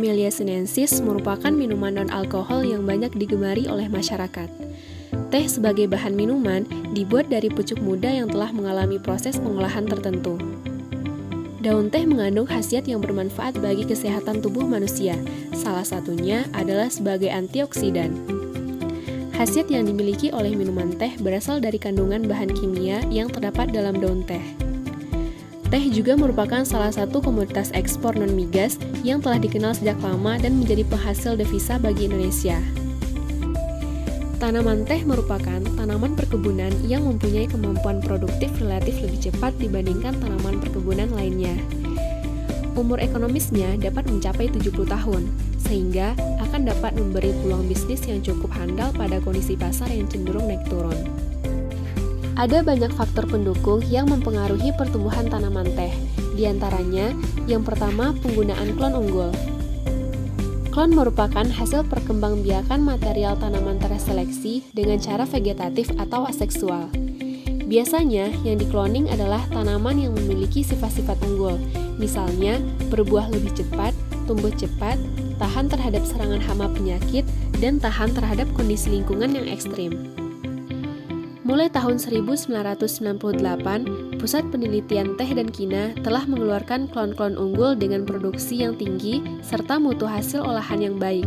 Camellia sinensis merupakan minuman non-alkohol yang banyak digemari oleh masyarakat. Teh sebagai bahan minuman dibuat dari pucuk muda yang telah mengalami proses pengolahan tertentu. Daun teh mengandung khasiat yang bermanfaat bagi kesehatan tubuh manusia, salah satunya adalah sebagai antioksidan. Khasiat yang dimiliki oleh minuman teh berasal dari kandungan bahan kimia yang terdapat dalam daun teh. Teh juga merupakan salah satu komoditas ekspor non-migas yang telah dikenal sejak lama dan menjadi penghasil devisa bagi Indonesia. Tanaman teh merupakan tanaman perkebunan yang mempunyai kemampuan produktif relatif lebih cepat dibandingkan tanaman perkebunan lainnya. Umur ekonomisnya dapat mencapai 70 tahun, sehingga akan dapat memberi peluang bisnis yang cukup handal pada kondisi pasar yang cenderung naik turun. Ada banyak faktor pendukung yang mempengaruhi pertumbuhan tanaman teh, di antaranya yang pertama penggunaan klon unggul. Klon merupakan hasil perkembangbiakan material tanaman terseleksi dengan cara vegetatif atau aseksual. Biasanya, yang dikloning adalah tanaman yang memiliki sifat-sifat unggul, misalnya berbuah lebih cepat, tumbuh cepat, tahan terhadap serangan hama penyakit, dan tahan terhadap kondisi lingkungan yang ekstrim. Mulai tahun 1998, Pusat Penelitian Teh dan Kina telah mengeluarkan klon-klon unggul dengan produksi yang tinggi serta mutu hasil olahan yang baik.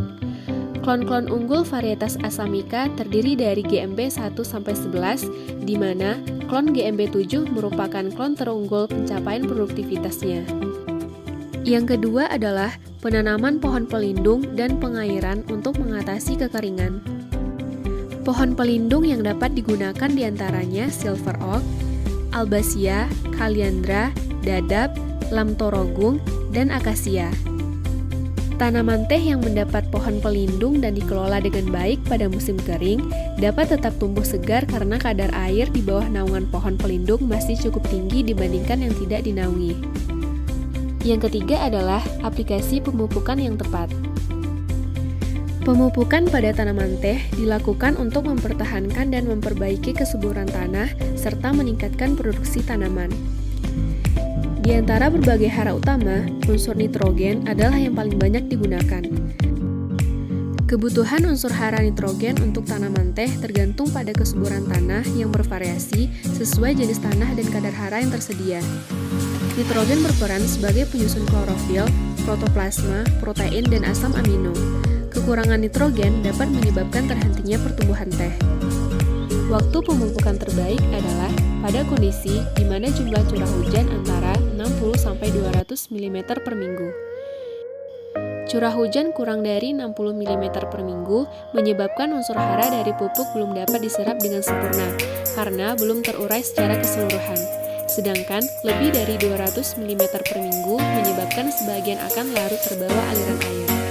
Klon-klon unggul varietas Asamica terdiri dari GMB 1-11, di mana klon GMB 7 merupakan klon terunggul pencapaian produktivitasnya. Yang kedua adalah penanaman pohon pelindung dan pengairan untuk mengatasi kekeringan. Pohon pelindung yang dapat digunakan diantaranya silver oak, albacea, kaliandra, dadap, lamtorogung, dan akasia. Tanaman teh yang mendapat pohon pelindung dan dikelola dengan baik pada musim kering dapat tetap tumbuh segar karena kadar air di bawah naungan pohon pelindung masih cukup tinggi dibandingkan yang tidak dinaungi. Yang ketiga adalah aplikasi pemupukan yang tepat. Pemupukan pada tanaman teh dilakukan untuk mempertahankan dan memperbaiki kesuburan tanah serta meningkatkan produksi tanaman. Di antara berbagai hara utama, unsur nitrogen adalah yang paling banyak digunakan. Kebutuhan unsur hara nitrogen untuk tanaman teh tergantung pada kesuburan tanah yang bervariasi sesuai jenis tanah dan kadar hara yang tersedia. Nitrogen berperan sebagai penyusun klorofil, protoplasma, protein, dan asam amino. Kekurangan nitrogen dapat menyebabkan terhentinya pertumbuhan teh. Waktu pemupukan terbaik adalah pada kondisi di mana jumlah curah hujan antara 60-200 mm per minggu. Curah hujan kurang dari 60 mm per minggu menyebabkan unsur hara dari pupuk belum dapat diserap dengan sempurna karena belum terurai secara keseluruhan. Sedangkan lebih dari 200 mm per minggu menyebabkan sebagian akan larut terbawa aliran air.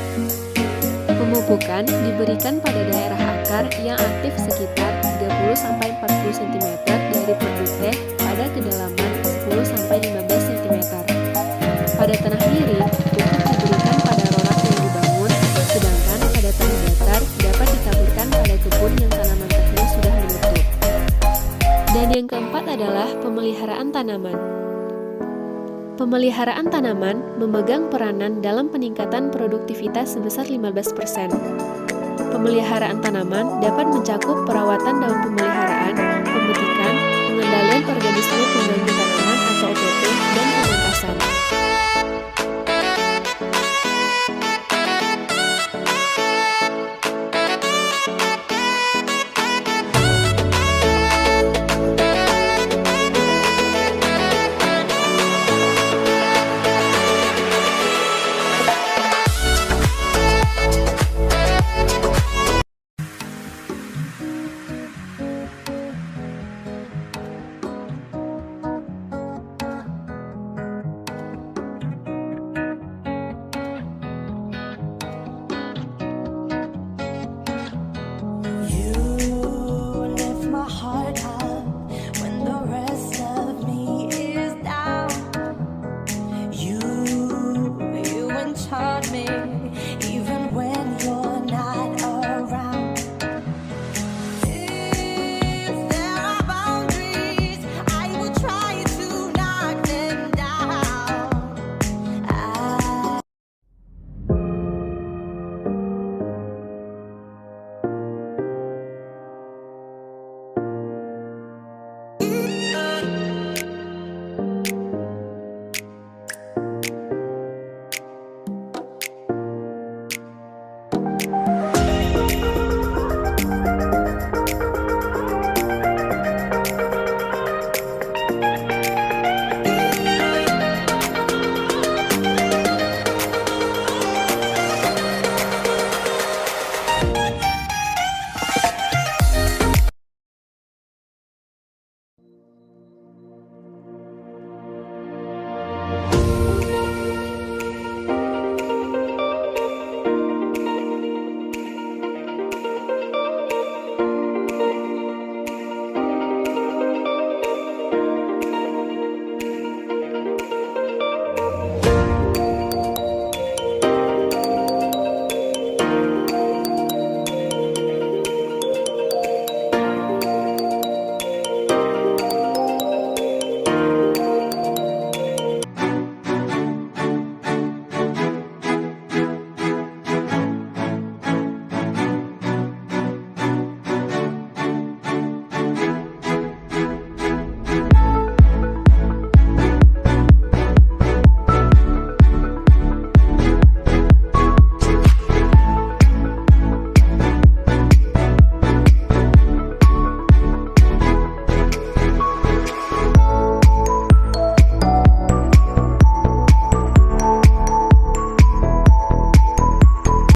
Pemupukan diberikan pada daerah akar yang aktif sekitar 30-40 cm dari perut teh pada kedalaman 10-15 cm. Pada tanah miring, pupuk diberikan pada rorak yang dibangun, sedangkan pada tanah datar dapat ditaburkan pada kebun yang tanaman tehnya sudah menutup. Dan yang keempat adalah pemeliharaan tanaman. Pemeliharaan tanaman memegang peranan dalam peningkatan produktivitas sebesar 15%. Pemeliharaan tanaman dapat mencakup perawatan daun pemeliharaan, pemetikan, pengendalian organisme pengganggu tanaman atau OPT, dan